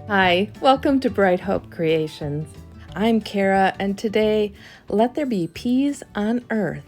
Hi, welcome to Bright Hope Creations. I'm Kara, and today, let there be peas on earth.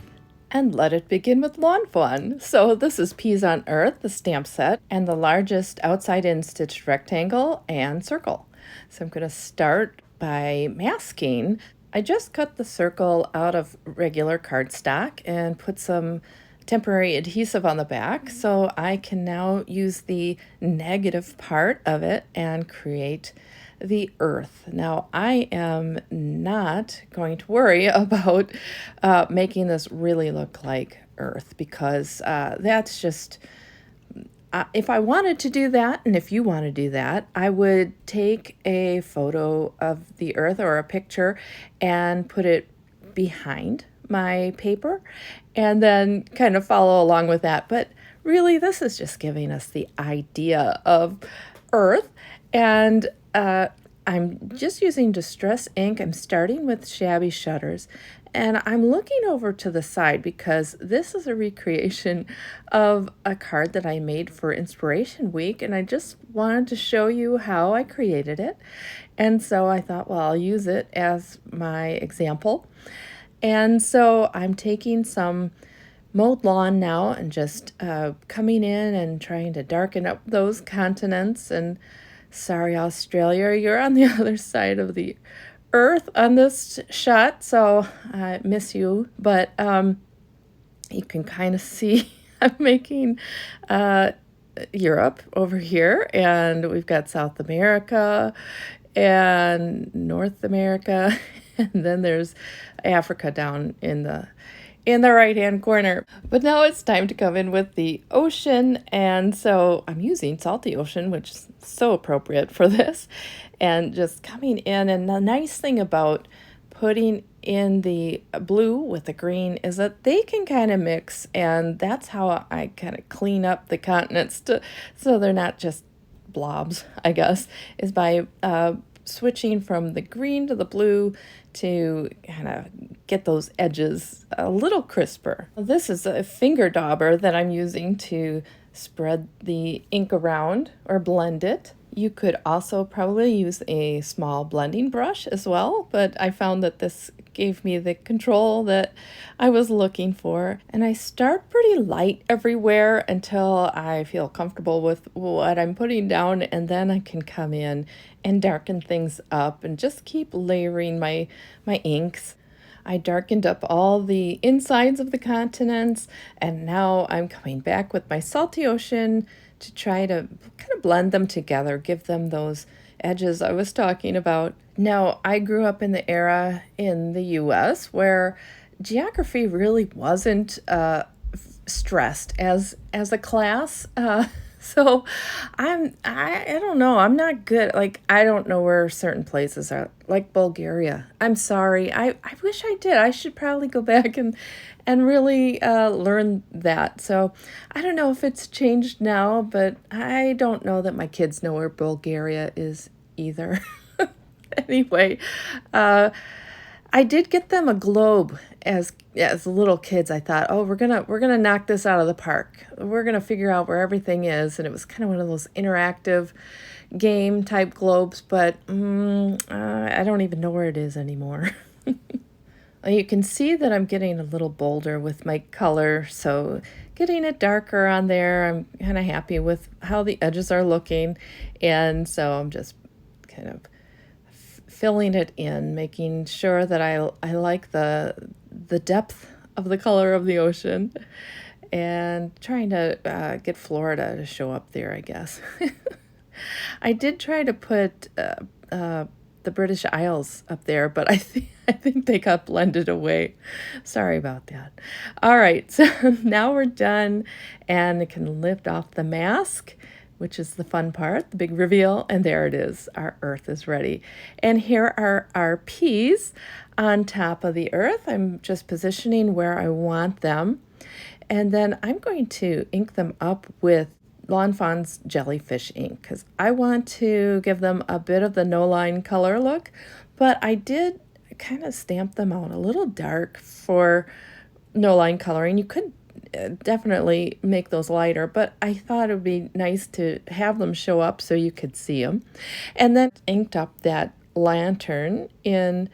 And let it begin with Lawn Fawn. So this is Peas on Earth, the stamp set, and the largest outside-in stitched rectangle and circle. So I'm going to start by masking. I just cut the circle out of regular cardstock and put some temporary adhesive on the back, so I can now use the negative part of it and create the earth. Now, I am not going to worry about making this really look like earth because that's just, if I wanted to do that, and if you want to do that, I would take a photo of the earth or a picture and put it behind my paper and then kind of follow along with that. But really, this is just giving us the idea of earth. And I'm just using distress ink. I'm starting with shabby shutters. And I'm looking over to the side because this is a recreation of a card that I made for Inspiration Week. And I just wanted to show you how I created it. And so I thought, well, I'll use it as my example. And so I'm taking some mowed lawn now and just coming in and trying to darken up those continents. And sorry, Australia, you're on the other side of the earth on this shot, so I miss you. But you can kind of see I'm making Europe over here, and we've got South America and North America, and then there's Africa down in the right-hand corner. But now it's time to come in with the ocean, and so I'm using Salty Ocean, which is so appropriate for this, and just coming in. And the nice thing about putting in the blue with the green is that they can kind of mix, and that's how I kind of clean up the continents so they're not just blobs, I guess, is by switching from the green to the blue to kind of get those edges a little crisper. This is a finger dauber that I'm using to spread the ink around or blend it. You could also probably use a small blending brush as well, but I found that this gave me the control that I was looking for. And I start pretty light everywhere until I feel comfortable with what I'm putting down, and then I can come in and darken things up and just keep layering my inks. I darkened up all the insides of the continents, and now I'm coming back with my Salty Ocean to try to kind of blend them together, give them those edges I was talking about. Now, I grew up in the era in the US where geography really wasn't stressed as a class. So I don't know. I'm not good. Like, I don't know where certain places are, like Bulgaria. I'm sorry. I wish I did. I should probably go back and really learn that. So I don't know if it's changed now, but I don't know that my kids know where Bulgaria is either. Anyway, I did get them a globe as little kids. I thought, oh, we're gonna knock this out of the park. We're gonna figure out where everything is, and it was kind of one of those interactive game type globes. But I don't even know where it is anymore. You can see that I'm getting a little bolder with my color, so getting it darker on there. I'm kind of happy with how the edges are looking, and so I'm just kind of filling it in, making sure that I like the depth of the color of the ocean, and trying to get Florida to show up there, I guess. I did try to put the British Isles up there, but I think they got blended away. Sorry about that. All right, so now we're done, and I can lift off the mask, which is the fun part, the big reveal, and there it is. Our earth is ready. And here are our peas on top of the earth. I'm just positioning where I want them. And then I'm going to ink them up with Lawn Fawn's jellyfish ink because I want to give them a bit of the no-line color look, but I did kind of stamp them out a little dark for no-line coloring. You could definitely make those lighter, but I thought it would be nice to have them show up so you could see them. And then inked up that lantern in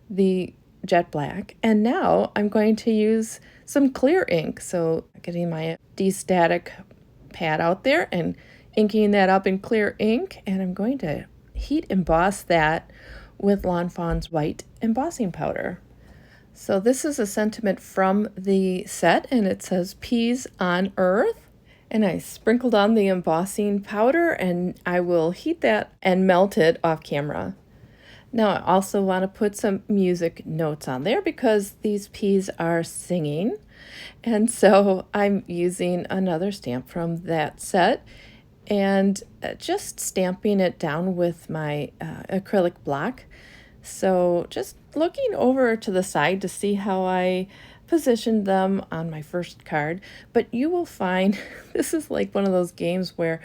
the jet black, and now I'm going to use some clear ink. So getting my de-static pad out there and inking that up in clear ink, and I'm going to heat emboss that with Lawn Fawn's white embossing powder. So this is a sentiment from the set, and it says peas on earth. And I sprinkled on the embossing powder, and I will heat that and melt it off camera. Now I also want to put some music notes on there because these peas are singing. And so I'm using another stamp from that set and just stamping it down with my acrylic block. So just looking over to the side to see how I positioned them on my first card. But you will find this is like one of those games where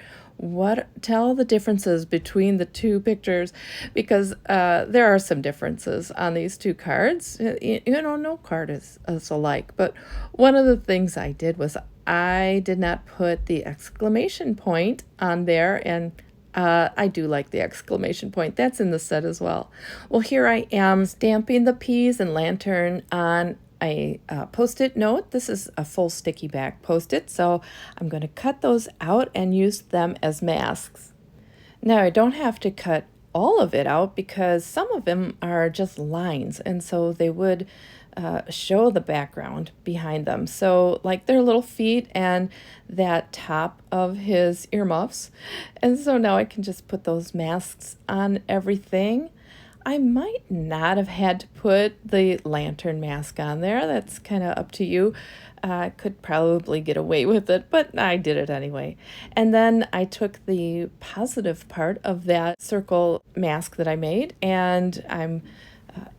tell the differences between the two pictures, because there are some differences on these two cards. No card is alike, but one of the things I did was I did not put the exclamation point on there, and I do like the exclamation point. That's in the set as well. Well, here I am stamping the peas and lantern on a Post-it note. This is a full sticky back Post-it, so I'm going to cut those out and use them as masks. Now I don't have to cut all of it out because some of them are just lines, and so they would show the background behind them. So like their little feet and that top of his earmuffs. And so now I can just put those masks on everything. I might not have had to put the lantern mask on there. That's kind of up to you. I could probably get away with it, but I did it anyway. And then I took the positive part of that circle mask that I made, and I'm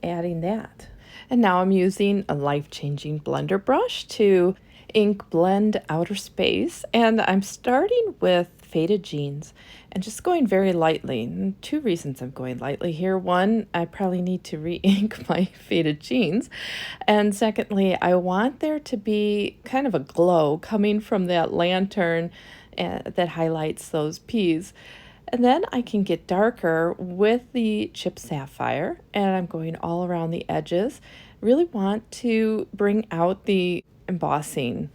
adding that. And now I'm using a life-changing blender brush to ink blend outer space, and I'm starting with faded jeans and just going very lightly. And two reasons I'm going lightly here. One, I probably need to re-ink my faded jeans. And secondly, I want there to be kind of a glow coming from that lantern that highlights those peas. And then I can get darker with the chip sapphire, and I'm going all around the edges. Really want to bring out the embossing.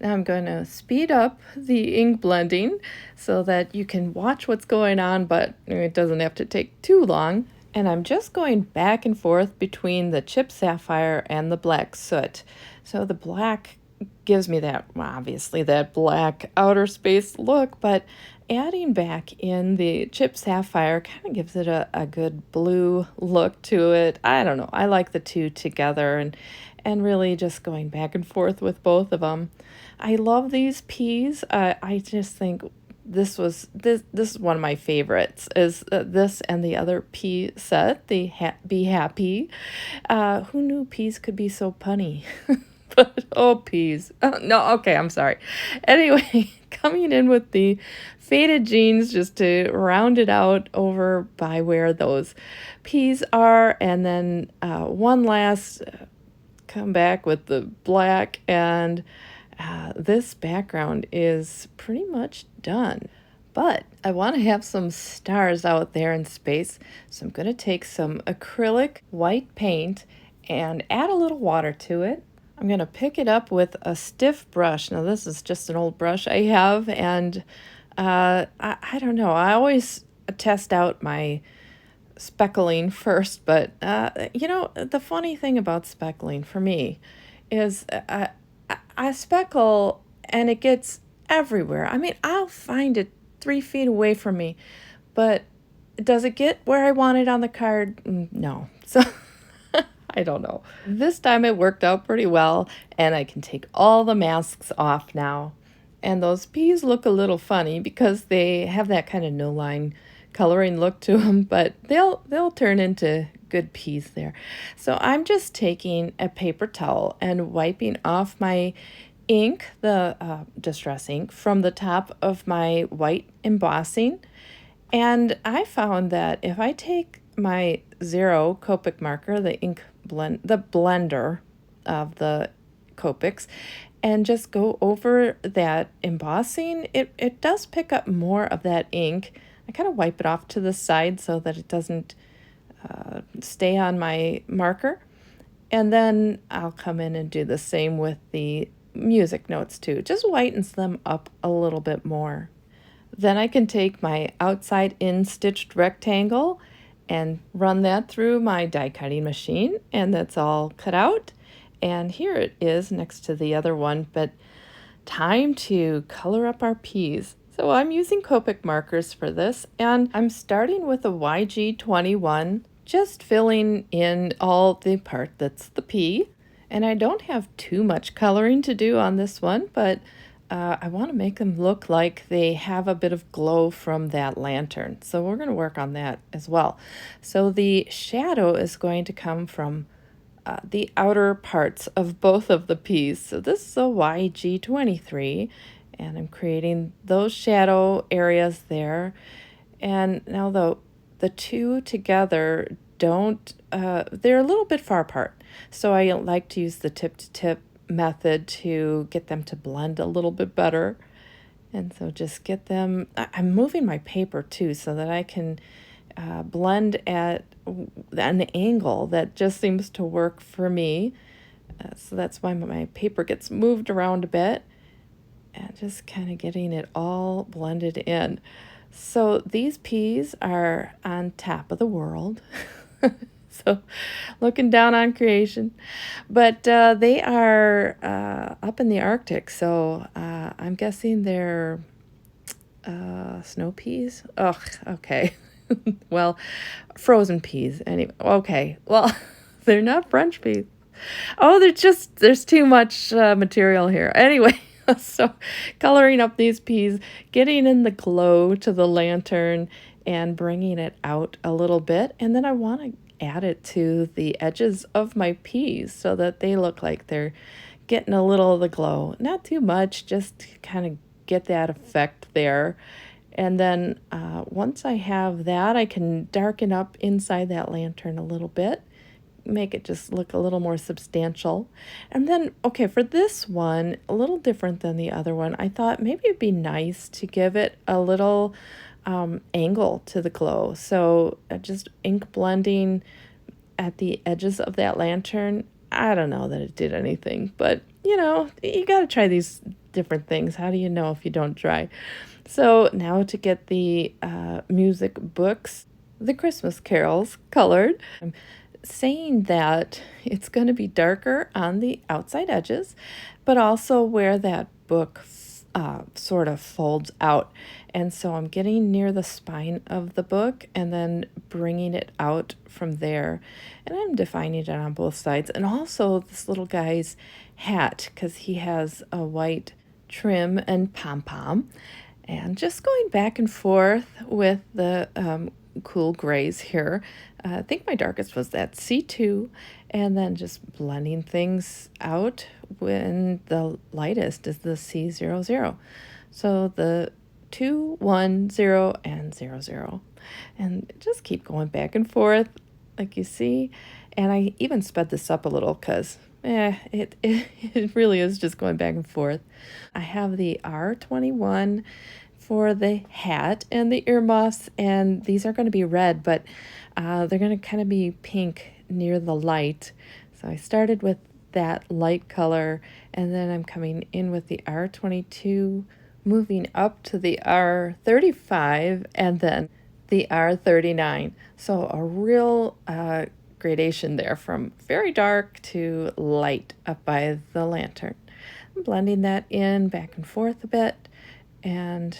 Now I'm going to speed up the ink blending so that you can watch what's going on, but it doesn't have to take too long. And I'm just going back and forth between the chip sapphire and the black soot. So the black gives me that, well, obviously that black outer space look, but adding back in the chip sapphire kind of gives it a good blue look to it. I don't know. I like the two together, and really just going back and forth with both of them. I love these peas. I just think this is one of my favorites, is this and the other pea set, the Be Happy. Who knew peas could be so punny? But oh, peas. No, okay, I'm sorry. Anyway, coming in with the faded jeans just to round it out over by where those peas are, and then one last come back with the black, and this background is pretty much done. But I want to have some stars out there in space, so I'm going to take some acrylic white paint and add a little water to it. I'm going to pick it up with a stiff brush. Now this is just an old brush I have, and I don't know. I always test out my speckling first, but the funny thing about speckling for me is I speckle and it gets everywhere. I mean, I'll find it 3 feet away from me, but does it get where I want it on the card? No. So I don't know. This time it worked out pretty well, and I can take all the masks off now. And those peas look a little funny because they have that kind of no line coloring look to them, but they'll turn into good peas there. So I'm just taking a paper towel and wiping off my ink, the distress ink, from the top of my white embossing. And I found that if I take my 0 Copic marker, the ink blend, the blender of the Copics, and just go over that embossing, it does pick up more of that ink. I kind of wipe it off to the side so that it doesn't stay on my marker. And then I'll come in and do the same with the music notes too. Just whitens them up a little bit more. Then I can take my outside in stitched rectangle and run that through my die cutting machine, and that's all cut out. And here it is next to the other one, but time to color up our peas. So I'm using Copic markers for this, and I'm starting with a YG21, just filling in all the part that's the pea. And I don't have too much coloring to do on this one, but I want to make them look like they have a bit of glow from that lantern. So we're going to work on that as well. So the shadow is going to come from the outer parts of both of the peas. So this is a YG23, and I'm creating those shadow areas there. And now the two together don't, they're a little bit far apart. So I like to use the tip-to-tip method to get them to blend a little bit better. And so just get them, I'm moving my paper too so that I can blend at an angle that just seems to work for me. So that's why my paper gets moved around a bit and just kind of getting it all blended in. So these peas are on top of the world. So looking down on creation, but they are up in the Arctic. So I'm guessing they're snow peas. Ugh, okay. Well, frozen peas. Anyway, okay. Well, they're not French peas. Oh, there's too much material here. Anyway, so coloring up these peas, getting in the glow to the lantern and bringing it out a little bit. And then I want to add it to the edges of my peas so that they look like they're getting a little of the glow. Not too much, just to kind of get that effect there. And then once I have that, I can darken up inside that lantern a little bit, make it just look a little more substantial. And then, okay, for this one, a little different than the other one, I thought maybe it'd be nice to give it a little angle to the glow. So just ink blending at the edges of that lantern. I don't know that it did anything, but you got to try these different things. How do you know if you don't try? So now to get the music books, the Christmas carols colored, I'm saying that it's going to be darker on the outside edges, but also where that book sort of folds out. And so I'm getting near the spine of the book and then bringing it out from there. And I'm defining it on both sides. And also this little guy's hat, because he has a white trim and pom-pom. And just going back and forth with the cool grays here. I think my darkest was that C2, and then just blending things out when the lightest is the C00. So the 2, 1, 0, and 0, 0. And just keep going back and forth like you see. And I even sped this up a little because it really is just going back and forth. I have the R21 for the hat and the earmuffs, and these are going to be red, but they're going to kind of be pink near the light. So I started with that light color, and then I'm coming in with the R22, moving up to the R35, and then the R39. So a real gradation there from very dark to light up by the lantern. I'm blending that in back and forth a bit and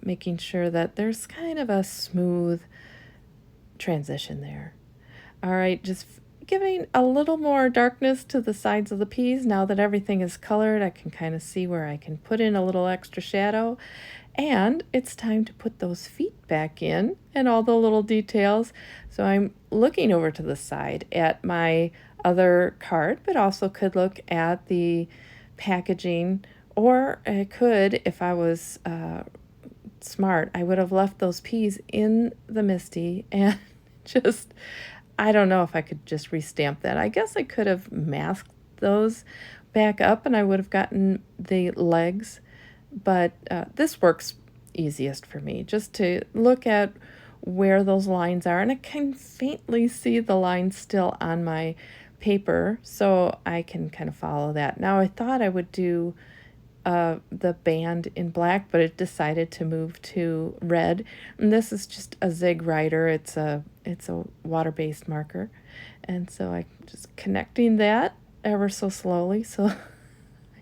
making sure that there's kind of a smooth transition there. All right, just giving a little more darkness to the sides of the peas. Now that everything is colored, I can kind of see where I can put in a little extra shadow. And it's time to put those feet back in and all the little details. So I'm looking over to the side at my other card, but also could look at the packaging, or I could, if I was smart, I would have left those peas in the MISTI and just, I don't know if I could just restamp that. I guess I could have masked those back up and I would have gotten the legs, but this works easiest for me, just to look at where those lines are, and I can faintly see the lines still on my paper, so I can kind of follow that. Now I thought I would do the band in black, but it decided to move to red. And this is just a zig writer. It's a water-based marker, and so I'm just connecting that ever so slowly so I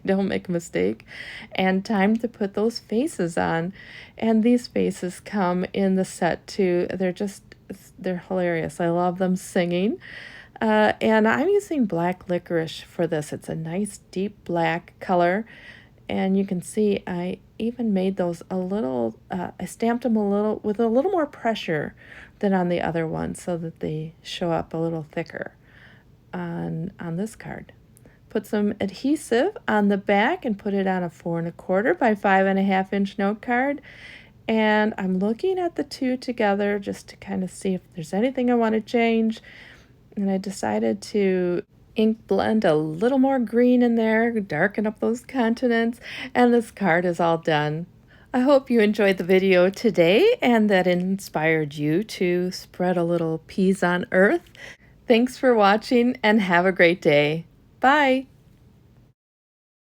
don't make a mistake. And time to put those faces on, and these faces come in the set too. They're hilarious. I love them singing. And I'm using black licorice for this. It's a nice deep black color. And you can see I even made those a little, I stamped them a little with a little more pressure than on the other one so that they show up a little thicker on this card. Put some adhesive on the back and put it on a 4 1/4 by 5 1/2 inch note card. And I'm looking at the two together just to kind of see if there's anything I want to change. And I decided to ink blend a little more green in there, darken up those continents, and this card is all done. I hope you enjoyed the video today and that it inspired you to spread a little peas on earth. Thanks for watching and have a great day. Bye!